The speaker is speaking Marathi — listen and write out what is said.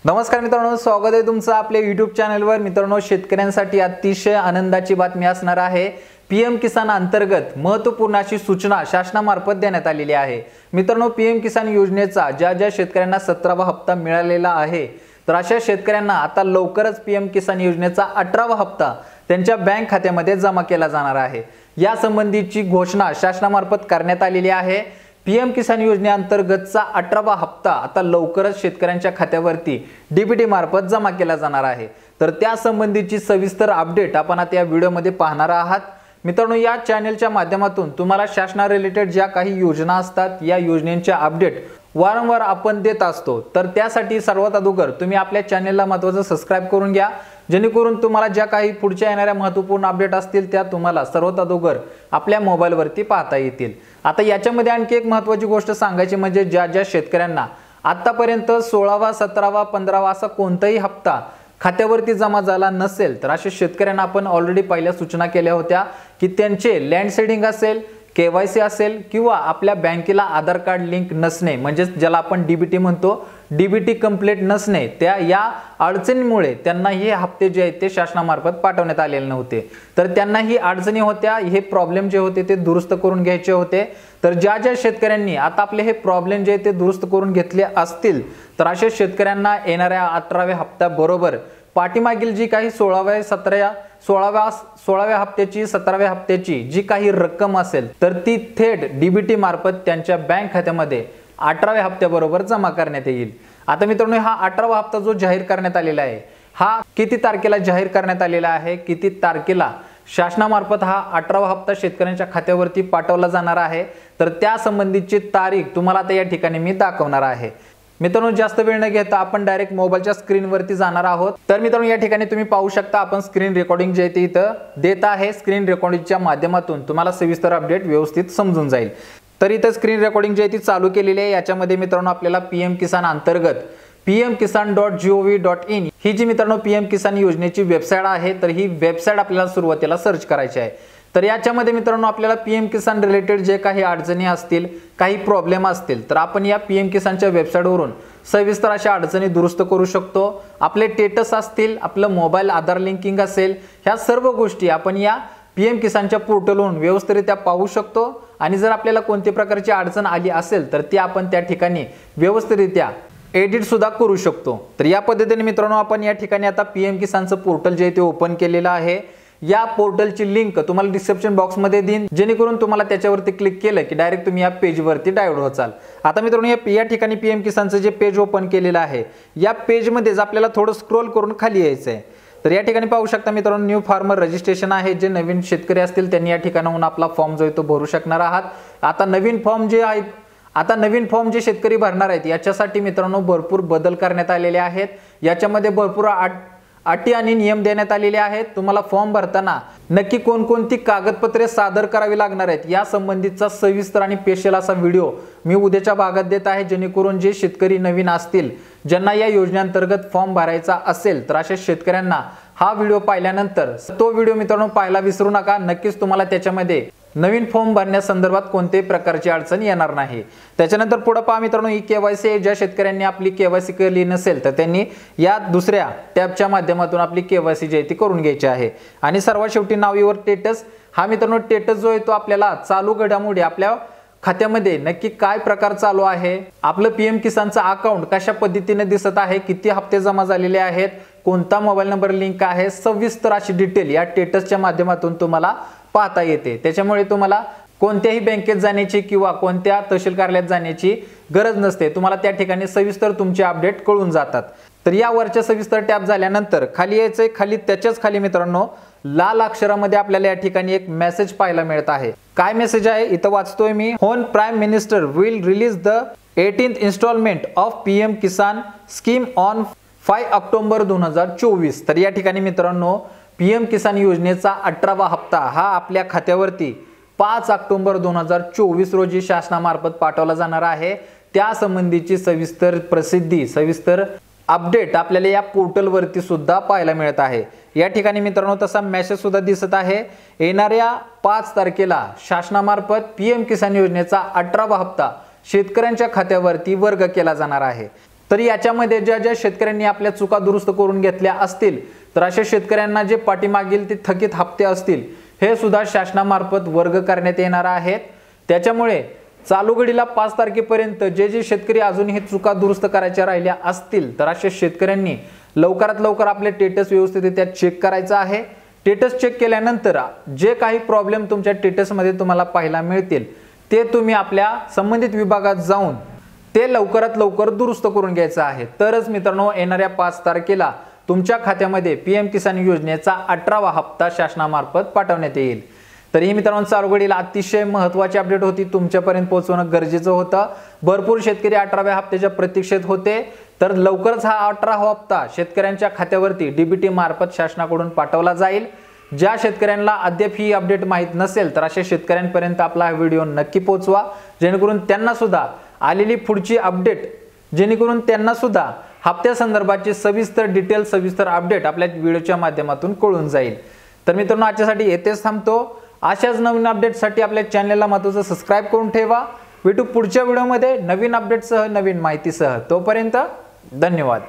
नमस्कार मित्रांनो, स्वागत आहे तुमचं आपल्या YouTube चॅनलवर। मित्रांनो, शेतकऱ्यांसाठी अतिशय आनंदाची बातमी असणार आहे। पीएम किसान अंतर्गत महत्त्वपूर्ण अशी सूचना शासनामार्फत देण्यात आलेली आहे। मित्रांनो, पीएम किसान योजनेचा ज्या शेतकऱ्यांना 17वा हप्ता मिळालेला आहे, तर अशा शेतकऱ्यांना आता लवकरच पीएम किसान योजनेचा 18वा हप्ता त्यांच्या बँक खात्यामध्ये जमा केला जाणार आहे। या संबंधीची घोषणा शासनामार्फत करण्यात आलेली आहे। पीएम किसान योजनेअंतर्गतचा 18वा हप्ता आता लवकरच शेतकऱ्यांच्या खात्यावरती डीबीटी मार्फत जमा केला जाणार आहे। तर त्या संबंधीची सविस्तर अपडेट आपण आता या व्हिडिओमध्ये पाहणार आहात। मित्रांनो, या चॅनलच्या माध्यमातून तुम्हाला शासना रिलेटेड ज्या काही योजना असतात या योजनेच्या अपडेट वारंवार आपण देत असतो। तर त्यासाठी सर्वात अगोदर तुम्ही आपल्या चॅनलला महत्त्वाचं सबस्क्राइब करून घ्या, जेणेकरून तुम्हाला ज्या काही पुढच्या येणाऱ्या महत्त्वपूर्ण अपडेट असतील त्या तुम्हाला सर्वात अगोदर आपल्या मोबाईलवरती पाहता येतील। आता याच्यामध्ये आणखी एक महत्त्वाची गोष्ट सांगायची म्हणजे ज्या शेतकऱ्यांना आतापर्यंत 16वा 17वा 15वा असा कोणताही हप्ता खात्यावरती जमा झाला नसेल, तर अशा शेतकऱ्यांना आपण ऑलरेडी पहिल्या सूचना केल्या होत्या की त्यांचे लँड सेडिंग असेल, केवायसी असेल किंवा आपल्या बँकेला आधार कार्ड लिंक नसणे, म्हणजे ज्याला आपण डीबीटी म्हणतो, डीबीटी कंप्लीट नसणे, त्या या अडचणीमुळे त्यांना हे हप्ते जे आहेत ते शासनामार्फत पाठवण्यात आलेले नव्हते। तर त्यांना ही अडचणी होत्या, हे प्रॉब्लेम जे होते ते दुरुस्त करून घ्यायचे होते। तर ज्या शेतकऱ्यांनी आता आपले हे प्रॉब्लेम जे ते दुरुस्त करून घेतले असतील, तर अशा शेतकऱ्यांना येणाऱ्या 18व्या हप्त्याबरोबर पाठीमागील जी काही 16व्या हप्त्याची 17व्या हप्त्याची जी काही रक्कम असेल, तर ती थेट डीबीटी मार्फत त्यांच्या बँक खात्यामध्ये 18व्या हप्त्याबरोबर जमा करण्यात येईल। आता मित्रांनो, हा 18वा हप्ता जो जाहीर करण्यात आलेला आहे, हा किती तारखेला जाहीर करण्यात आलेला आहे, किती तारखेला शासनामार्फत हा 18वा हप्ता शेतकऱ्यांच्या खात्यावरती पाठवला जाणार आहे, तर त्या संबंधीची तारीख तुम्हाला आता या ठिकाणी मी दाखवणार आहे। मित्रांनो, जास्त वेळ न घेता आपण डायरेक्ट मोबाईलच्या स्क्रीनवरती जाणार आहोत। तर मित्रांनो, या ठिकाणी तुम्ही पाहू शकता आपण स्क्रीन रेकॉर्डिंग जे ते इथं देत आहे। स्क्रीन रेकॉर्डिंगच्या माध्यमातून तुम्हाला सविस्तर अपडेट व्यवस्थित समजून जाईल। तर इथं स्क्रीन रेकॉर्डिंग जे ती चालू केलेली आहे। याच्यामध्ये मित्रांनो आपल्याला पीएम किसान अंतर्गत pmkisan.gov.in ही जी मित्रांनो पीएम किसान योजनेची वेबसाईट आहे, तर ही वेबसाईट आपल्याला सुरुवातीला सर्च करायची आहे। तर याच्यामध्ये मित्रांनो आपल्याला पीएम किसान रिलेटेड जे काही अडचणी असतील, काही प्रॉब्लेम असतील, तर आपण या पीएम किसानच्या वेबसाईटवरून सविस्तर अशा अडचणी दुरुस्त करू शकतो। आपले स्टेटस असतील, आपलं मोबाईल आधार लिंकिंग असेल, ह्या सर्व गोष्टी आपण या पीएम किसानच्या पोर्टलवरून व्यवस्थितरित्या पाहू शकतो। आणि जर आपल्याला कोणत्या प्रकारची अडचण आली असेल, तर ती आपण त्या ठिकाणी व्यवस्थितरित्या एडिट सुद्धा करू शकतो। तर या पद्धतीने मित्रांनो आपण या ठिकाणी आता पीएम किसानचं पोर्टल जे ते ओपन केलेलं आहे। या पोर्टलची लिंक तुम्हाला डिस्क्रिप्शन बॉक्समध्ये देईन, जेणेकरून तुम्हाला त्याच्यावरती क्लिक केलं की डायरेक्ट तुम्ही या पेजवरती डायव्हर्ट होचाल। आता मित्रांनो, या ठिकाणी पीएम किसानचं जे पेज ओपन केलेलं आहे, या पेजमध्येच आपल्याला थोडं स्क्रोल करून खाली यायचं आहे। तर या ठिकाणी पाहू शकता मित्रांनो, न्यू फार्मर रजिस्ट्रेशन आहे। जे नवीन शेतकरी असतील त्यांनी या ठिकाणाहून आपला फॉर्म जो आहे तो भरू शकणार आहात। आता नवीन फॉर्म जे शेतकरी भरणार आहेत याच्यासाठी मित्रांनो भरपूर बदल करण्यात आलेले आहेत। याच्यामध्ये भरपूर अटी आणि नियम देण्यात आलेले आहेत। तुम्हाला फॉर्म भरताना नक्की कोणकोणती कागदपत्रे सादर करावी लागणार आहेत या संबंधीचा सविस्तर आणि स्पेशल असा व्हिडिओ मी उद्याच्या भागात देत आहे, जेणेकरून जे शेतकरी नवीन असतील, ज्यांना या योजनेअंतर्गत फॉर्म भरायचा असेल, तर अशा शेतकऱ्यांना हा व्हिडिओ पाहिल्यानंतर तो व्हिडिओ मित्रांनो पाहायला विसरू नका। नक्कीच तुम्हाला त्याच्यामध्ये नवीन फॉर्म भरण्यासंदर्भात कोणत्याही प्रकारची अडचण येणार नाही। त्याच्यानंतर पुढे पहा मित्रांनो, ई केवायसी, ज्या शेतकऱ्यांनी आपली केवायसी केली नसेल तर त्यांनी या दुसऱ्या टॅबच्या माध्यमातून आपली केवायसी जी आहे ती करून घ्यायची आहे। आणि सर्वात शेवटी नाव युअर स्टेटस, हा मित्रांनो स्टेटस जो आहे तो आपल्याला चालू घडामोडी आपल्या खात्यामध्ये नक्की काय प्रकार चालू आहे, आपलं पीएम किसानचं अकाउंट कशा पद्धतीने दिसत आहे, किती हप्ते जमा झालेले आहेत, कोणता मोबाईल नंबर लिंक आहे, सविस्तर अशी डिटेल या स्टेटसच्या माध्यमातून तुम्हाला पाहता येते। त्याच्यामुळे तुम्हाला कोणत्याही बँकेत जाण्याची किंवा कोणत्या तहसील कार्यालयात जाण्याची गरज नसते, तुम्हाला त्या ठिकाणी सविस्तर तुमचे अपडेट कळून जातात। तर या वरच्या सविस्तर टॅब झाल्यानंतर खाली यायचंय। खाली त्याच्याच खाली मित्रांनो लाल अक्षरामध्ये आपल्याला या ठिकाणी एक मेसेज पाहायला मिळत आहे। काय मेसेज आहे इथं वाचतोय मी, Hon prime minister will release the 18th instalment of PM Kisan scheme on 5 October 2024। तर या ठिकाणी मित्रांनो पीएम किसान योजनेचा 18वा हप्ता हा आपल्या खात्यावरती 5 ऑक्टोबर 2024 रोजी शासनामार्फत पाठवला जाणार आहे। त्या संबंधीची सविस्तर अपडेट आपल्याला या पोर्टलवरती सुद्धा पाहायला मिळत आहे। या ठिकाणी मित्रांनो तसा मेसेज सुद्धा दिसत आहे। येणाऱ्या 5 तारखेला शासनामार्फत पीएम किसान योजनेचा 18वा हप्ता शेतकऱ्यांच्या खात्यावरती वर्ग केला जाणार आहे। तर याच्यामध्ये ज्या ज्या शेतकऱ्यांनी आपल्या चुका दुरुस्त करून घेतल्या असतील तर अशा शेतकऱ्यांना जे पाठीमागील ते थकीत हप्ते असतील हे सुद्धा शासनामार्फत वर्ग करण्यात येणार आहेत। त्याच्यामुळे चालू घडीला 5 तारखेपर्यंत जे जे शेतकरी अजूनही चुका दुरुस्त करायच्या राहिल्या असतील तर अशा शेतकऱ्यांनी लवकरात लवकर आपले स्टेटस व्यवस्थितरित्या चेक करायचं आहे। स्टेटस चेक केल्यानंतर जे काही प्रॉब्लेम तुमच्या स्टेटसमध्ये तुम्हाला पाहायला मिळतील ते तुम्ही आपल्या संबंधित विभागात जाऊन ते लवकरात लवकर दुरुस्त करून घ्यायचं आहे। तरच मित्रांनो येणाऱ्या 5 तारखेला तुमच्या खात्यामध्ये पीएम किसान योजनेचा 18वा हप्ता शासनामार्फत पाठवण्यात येईल। तर ही मित्रांनो चालू घडीला अतिशय महत्त्वाची अपडेट होती, तुमच्यापर्यंत पोहोचवणं गरजेचं होतं। भरपूर शेतकरी 18व्या हप्त्याच्या प्रतीक्षेत होते। तर लवकरच हा 18वा हप्ता शेतकऱ्यांच्या खात्यावरती डीबीटी मार्फत शासनाकडून पाठवला जाईल। ज्या शेतकऱ्यांना अद्याप ही अपडेट माहीत नसेल तर अशा शेतकऱ्यांपर्यंत आपला हा व्हिडिओ नक्की पोहोचवा, जेणेकरून त्यांना सुद्धा आलेली पुढची अपडेट जेणेकरून त्यांना सुद्धा हप्त्या संदर्भाची सविस्तर डिटेल सविस्तर अपडेट आपल्या व्हिडिओच्या माध्यमातून कळून जाईल। तर मित्रांनो आजच्यासाठी येथेच थांबतो। अशाच नवीन अपडेटसाठी आपल्या चॅनलला महत्त्वाचं सबस्क्राइब करून ठेवा। भेटू पुढच्या व्हिडिओमध्ये नवीन अपडेटसह नवीन माहितीसह। तोपर्यंत धन्यवाद।